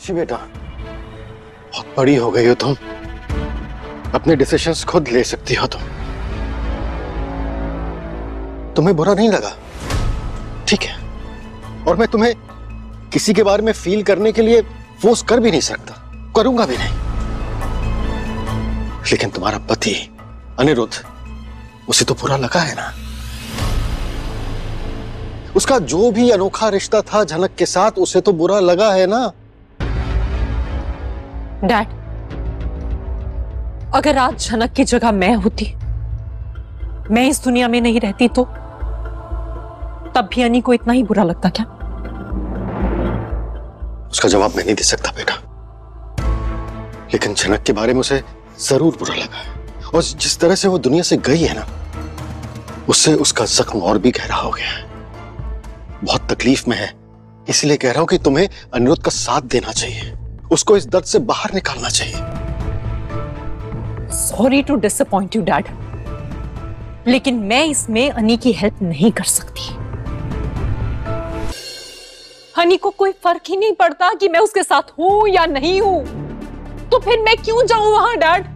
जी बेटा, बहुत बड़ी हो गई हो तुम, अपने डिसीजंस खुद ले सकती हो तुम। तुम्हें बुरा नहीं लगा, ठीक है, और मैं तुम्हें किसी के बारे में फील करने के लिए फोर्स कर भी नहीं सकता, करूंगा भी नहीं। लेकिन तुम्हारा पति अनिरुद्ध, उसे तो बुरा लगा है ना। उसका जो भी अनोखा रिश्ता था झनक के साथ, उसे तो बुरा लगा है ना। डैड, अगर आज झनक की जगह मैं होती, मैं इस दुनिया में नहीं रहती, तो तब भी अनी को इतना ही बुरा लगता क्या? उसका जवाब मैं नहीं दे सकता बेटा, लेकिन झनक के बारे में उसे जरूर बुरा लगा है, और जिस तरह से वो दुनिया से गई है ना, उससे उसका जख्म और भी गहरा हो गया है। बहुत तकलीफ में है, इसलिए कह रहा हूं कि तुम्हें अनिरुद्ध का साथ देना चाहिए, उसको इस दर्द से बाहर निकालना चाहिए। Sorry to disappoint you dad, लेकिन मैं इसमें अनी की हेल्प नहीं कर सकती। अनी को कोई फर्क ही नहीं पड़ता कि मैं उसके साथ हूं या नहीं हूं, तो फिर मैं क्यों जाऊं वहां डैड?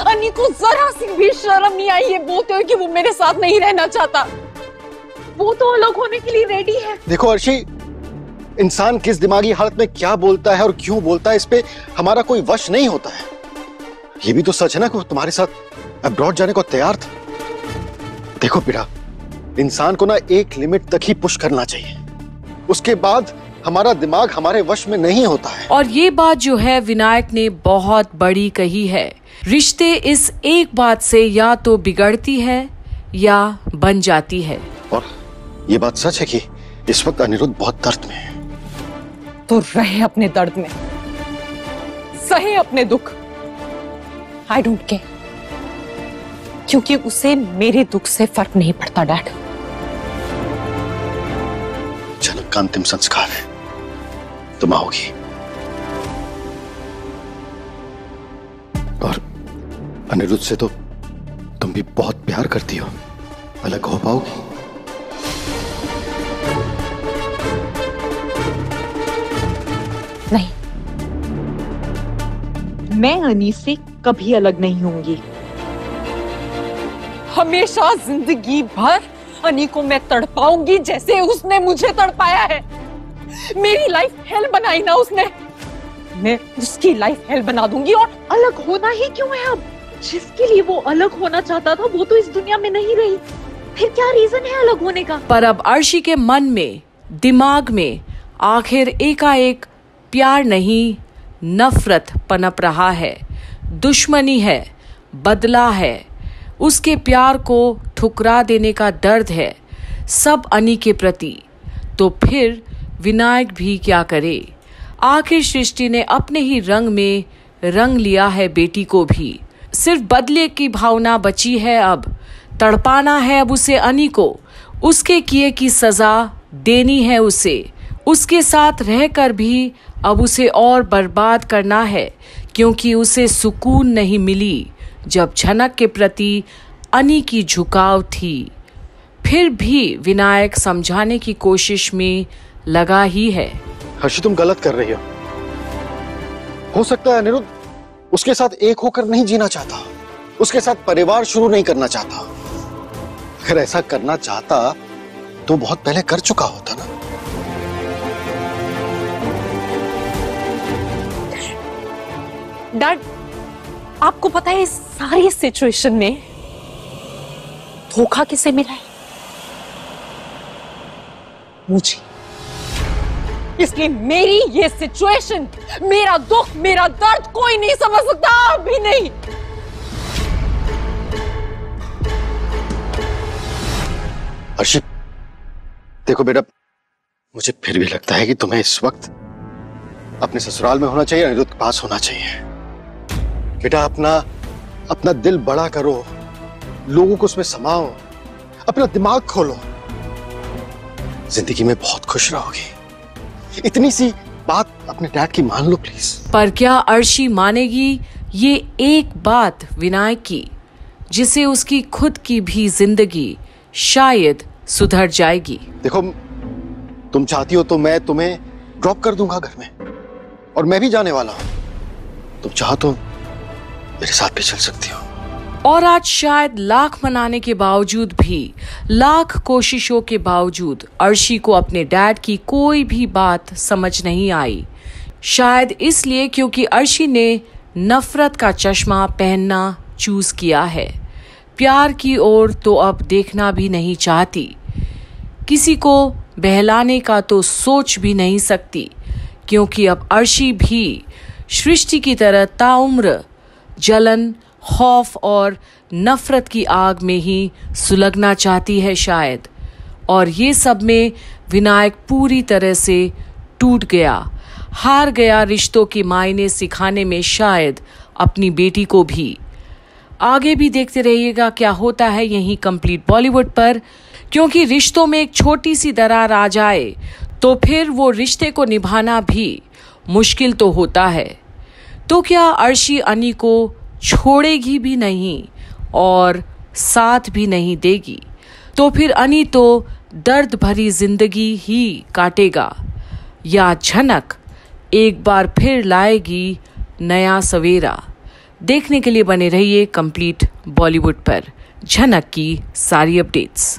अनी को जरा सी भी शर्म नहीं आई ये बोलते हुए कि वो मेरे साथ नहीं रहना चाहता। वो तो अलग होने के लिए रेडी है। देखो अर्शी, इंसान किस दिमागी हालत में क्या बोलता है और क्यों बोलता है, इस पे हमारा कोई वश नहीं होता है। ये भी तो सच है ना कि वो तुम्हारे साथ अब्रॉड जाने को तैयार था। देखो बेटा, इंसान को ना एक लिमिट तक ही पुश करना चाहिए, उसके बाद हमारा दिमाग हमारे वश में नहीं होता है। और ये बात जो है विनायक ने बहुत बड़ी कही है। रिश्ते इस एक बात से या तो बिगड़ती है या बन जाती है। और ये बात सच है कि इस वक्त अनिरुद्ध बहुत दर्द में है। तो रहे अपने दर्द में, सहे अपने दुख, आई डोंट केयर, क्योंकि उसे मेरे दुख से फर्क नहीं पड़ता डैड। झनक का अंतिम संस्कार है, तुम आओगी, और अनिरुद्ध से तो तुम भी बहुत प्यार करती हो, अलग हो पाओगी? नहीं, मैं अनी से कभी अलग नहीं होंगी। हमेशा जिंदगी भर अनी को मैं तड़पाऊंगी जैसे उसने मुझे तड़पाया है। मेरी लाइफ हेल बनाई ना उसने, मैं उसकी लाइफ हेल बना दूंगी। और अलग होना ही क्यों है? अब जिसके लिए वो अलग होना चाहता था वो तो इस दुनिया में नहीं रही, फिर क्या रीजन है अलग होने का? पर अब अर्शी के मन में, दिमाग में आखिर एकाएक प्यार नहीं, नफरत पनप रहा है, दुश्मनी है, बदला है, उसके प्यार को ठुकरा देने का दर्द है, सब अनी के प्रति। तो फिर विनायक भी क्या करे? आखिर सृष्टि ने अपने ही रंग में रंग लिया है बेटी को भी। सिर्फ बदले की भावना बची है अब, तड़पाना है अब उसे अनी को, उसके किए की सजा देनी है उसे, उसके साथ रहकर भी अब उसे और बर्बाद करना है, क्योंकि उसे सुकून नहीं मिली जब झनक के प्रति अनी की झुकाव थी। फिर भी विनायक समझाने की कोशिश में लगा ही है। हर्षी, तुम गलत कर रही हो सकता है अनिरुद्ध उसके साथ एक होकर नहीं जीना चाहता, उसके साथ परिवार शुरू नहीं करना चाहता। अगर ऐसा करना चाहता तो बहुत पहले कर चुका होता ना। डैड, आपको पता है इस सारी सिचुएशन में धोखा किसे मिला है? मुझे। इसलिए मेरी ये सिचुएशन, मेरा दुख, मेरा दर्द कोई नहीं समझ सकता, अभी नहीं। अर्शी, देखो बेटा, मुझे फिर भी लगता है कि तुम्हें इस वक्त अपने ससुराल में होना चाहिए, अनिरुद्ध के पास होना चाहिए। बेटा, अपना दिल बड़ा करो, लोगों को उसमें समाओ, अपना दिमाग खोलो, जिंदगी में बहुत खुश रहोगी। इतनी सी बात अपने डैड की मान लो प्लीज। पर क्या अर्शी मानेगी ये एक बात विनायक की, जिसे उसकी खुद की भी जिंदगी शायद सुधर जाएगी? देखो, तुम चाहती हो तो मैं तुम्हें ड्रॉप कर दूंगा घर में, और मैं भी जाने वाला हूं। तुम चाहो तो मेरे साथ भी चल सकती हो। और आज शायद लाख मनाने के बावजूद भी, लाख कोशिशों के बावजूद अर्शी को अपने डैड की कोई भी बात समझ नहीं आई। शायद इसलिए क्योंकि अर्शी ने नफरत का चश्मा पहनना चूज किया है। प्यार की ओर तो अब देखना भी नहीं चाहती। किसी को बहलाने का तो सोच भी नहीं सकती, क्योंकि अब अर्शी भी सृष्टि की तरह ताउम्र जलन, खौफ और नफरत की आग में ही सुलगना चाहती है शायद। और ये सब में विनायक पूरी तरह से टूट गया, हार गया रिश्तों के मायने सिखाने में, शायद अपनी बेटी को भी। आगे भी देखते रहिएगा क्या होता है यहीं कंप्लीट बॉलीवुड पर, क्योंकि रिश्तों में एक छोटी सी दरार आ जाए तो फिर वो रिश्ते को निभाना भी मुश्किल तो होता है। तो क्या अर्शी अनी को छोड़ेगी भी नहीं और साथ भी नहीं देगी? तो फिर अनी तो दर्द भरी जिंदगी ही काटेगा, या झनक एक बार फिर लाएगी नया सवेरा? देखने के लिए बने रहिए कंप्लीट बॉलीवुड पर झनक की सारी अपडेट्स।